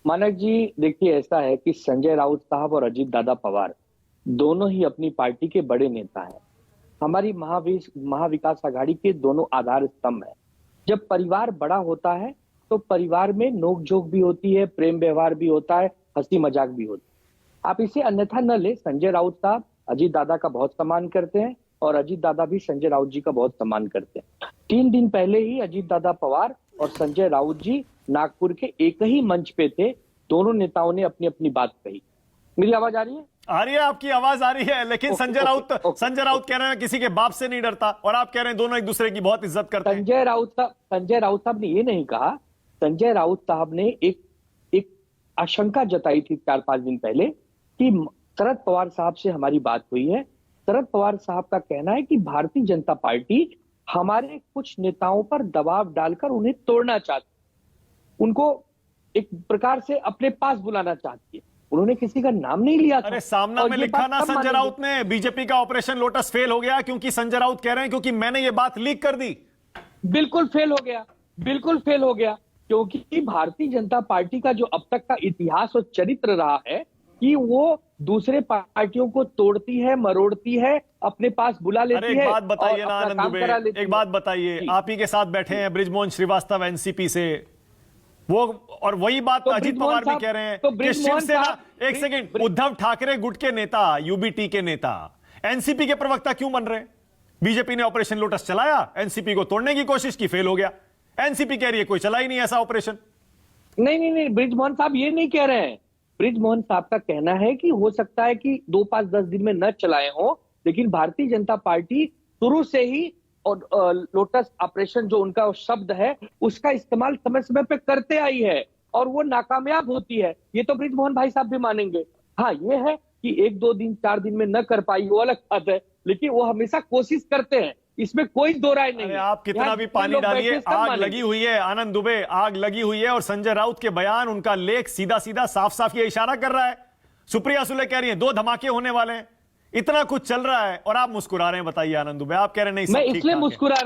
मानक जी, देखिए ऐसा है कि संजय राउत साहब और अजीत दादा पवार दोनों ही अपनी पार्टी के बड़े नेता हैं। हमारी महाविकास आघाड़ी के दोनों आधार स्तंभ हैं। जब परिवार बड़ा होता है तो परिवार में नोक-झोंक भी होती है, प्रेम व्यवहार भी होता है, हंसी मजाक भी होती है। आप इसे अन्यथा न ले। संजय राउत साहब अजीत दादा का बहुत सम्मान करते हैं और अजीत दादा भी संजय राउत जी का बहुत सम्मान करते हैं। 3 दिन पहले ही अजीत दादा पवार और संजय राउत जी नागपुर के एक ही मंच पे थे। दोनों नेताओं ने अपनी अपनी बात कही। मेरी आवाज आ रही है? आ रही है, आपकी आवाज आ रही है, लेकिन संजय राउत कह रहे हैं किसी के बाप से नहीं डरता, और आप कह रहे हैं दोनों एक दूसरे की बहुत इज्जत करते हैं। संजय राउत साहब ने ये नहीं कहा। संजय राउत साहब ने एक आशंका जताई थी 4-5 दिन पहले कि शरद पवार साहब से हमारी बात हुई है। शरद पवार साहब का कहना है कि भारतीय जनता पार्टी हमारे कुछ नेताओं पर दबाव डालकर उन्हें तोड़ना चाहती है, उनको एक प्रकार से अपने पास बुलाना चाहती है। उन्होंने किसी का नाम नहीं लिया था। अरे सामना में लिखा ना संजय राउत ने, बीजेपी का ऑपरेशन लोटस फेल हो गया क्योंकि संजय राउत कह रहे हैं क्योंकि मैंने ये बात लीक कर दी। बिल्कुल फेल हो गया, बिल्कुल फेल हो गया, क्योंकि भारतीय जनता पार्टी का जो अब तक का इतिहास और चरित्र रहा है कि वो दूसरे पार्टियों को तोड़ती है, मरोड़ती है, अपने पास बुला लेती है। एक बात बताइए ना आनंद दुबे, एक बात बताइए, आप ही के साथ बैठे हैं बृजमोहन श्रीवास्तव एनसीपी से, वो और वही बात तो अजीत पवार भी कह रहे हैं कि शिवसेना, एक सेकंड, उद्धव ठाकरे गुट के नेता, यूबीटी के नेता एनसीपी के प्रवक्ता क्यों बन रहे हैं? बीजेपी ने ऑपरेशन लोटस चलाया, एनसीपी को तोड़ने की कोशिश की, फेल हो गया। एनसीपी कह रही है कोई चला ही नहीं ऐसा ऑपरेशन। नहीं, बृजमोहन साहब ये नहीं कह रहे हैं। बृजमोहन साहब का कहना है कि हो सकता है कि 2, 5, 10 दिन में न चलाए हो, लेकिन भारतीय जनता पार्टी शुरू से ही और लोटस ऑपरेशन जो उनका शब्द है उसका इस्तेमाल समय समय पे करते आई है और वो नाकामयाब होती है। ये तो बृजमोहन भाई साहब भी मानेंगे। हाँ, ये है कि 1, 2 दिन, 4 दिन में न कर पाई वो अलग बात है, लेकिन वो हमेशा कोशिश करते हैं, इसमें कोई दो राय नहीं है। आप कितना भी पानी डालिए, आग लगी हुई है आनंद दुबे, आग लगी हुई है। और संजय राउत के बयान, उनका लेख सीधा सीधा साफ साफ ये इशारा कर रहा है। सुप्रिया सुले कह रही है 2 धमाके होने वाले हैं, इतना कुछ चल रहा है और आप मुस्कुरा रहे हैं। बताइए आनंद दुबे, आप कह रहे हैं नहीं, मैं इसलिए मुस्कुरा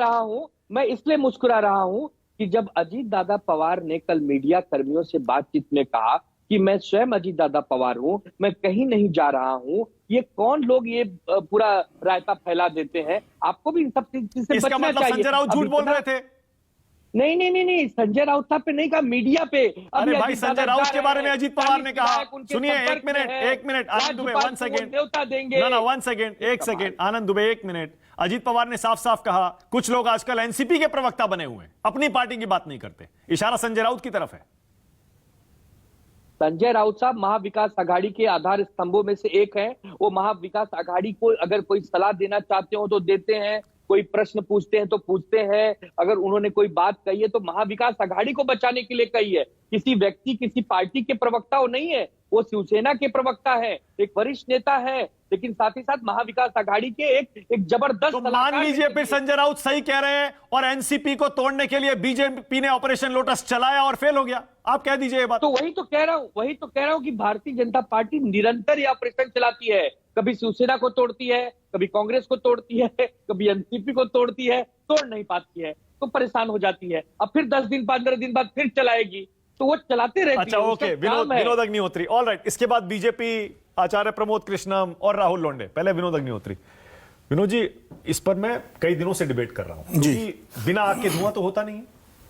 रहा हूं कि जब अजीत दादा पवार ने कल मीडिया कर्मियों से बातचीत में कहा कि मैं स्वयं अजीत दादा पवार हूं, मैं कहीं नहीं जा रहा हूं, ये कौन लोग ये पूरा रायता फैला देते हैं, आपको भी इन सब चीज से बचना चाहिए। संजय राउत झूठ बोल रहे थे? नहीं, संजय राउत साहब पे नहीं कहा, मीडिया पे। अरे भाई, संजय राउत के बारे में अजीत पवार ने कहा, सुनिए, एक मिनट आनंद दुबे, 1 सेकेंड, न्योता देंगे। ना 1 सेकेंड, 1 सेकेंड आनंद दुबे, 1 मिनट। अजीत पवार ने साफ साफ कहा कुछ लोग आजकल एनसीपी के प्रवक्ता बने हुए हैं, अपनी पार्टी की बात नहीं करते। इशारा संजय राउत की तरफ है। संजय राउत साहब महाविकास आघाड़ी के आधार स्तंभों में से एक है। वो महाविकास आघाड़ी को अगर कोई सलाह देना चाहते हो तो देते हैं, कोई प्रश्न पूछते हैं तो पूछते हैं। अगर उन्होंने कोई बात कही है तो महाविकास आघाड़ी को बचाने के लिए कही है। किसी व्यक्ति, किसी पार्टी के प्रवक्ता वो नहीं है, वो शिवसेना के प्रवक्ता है, एक वरिष्ठ नेता है, लेकिन साथ ही साथ महाविकास आघाड़ी के एक जबरदस्त। तो मान लीजिए फिर संजय राउत सही कह रहे हैं और एनसीपी को तोड़ने के लिए बीजेपी ने ऑपरेशन लोटस चलाया और फेल हो गया, आप कह दीजिए ये बात। तो वही तो कह रहा हूं कि भारतीय जनता पार्टी निरंतर ये ऑपरेशन चलाती है। कभी शिवसेना को तोड़ती है, कभी कांग्रेस को तोड़ती है, कभी एनसीपी को तोड़ती है, तोड़ नहीं पाती है तो परेशान हो जाती है। अब फिर 10 दिन, 15 दिन बाद फिर चलाएगी, तो वो चलाते रहती है। अच्छा, ओके, विनोद अग्निहोत्री, ऑलराइट। इसके बाद बीजेपी आचार्य प्रमोद कृष्णम और राहुल लोंढे। पहले विनोद अग्निहोत्री। विनोद जी, इस पर मैं कई दिनों से डिबेट कर रहा हूं, क्योंकि बिना आग के धुआं तो होता नहीं है।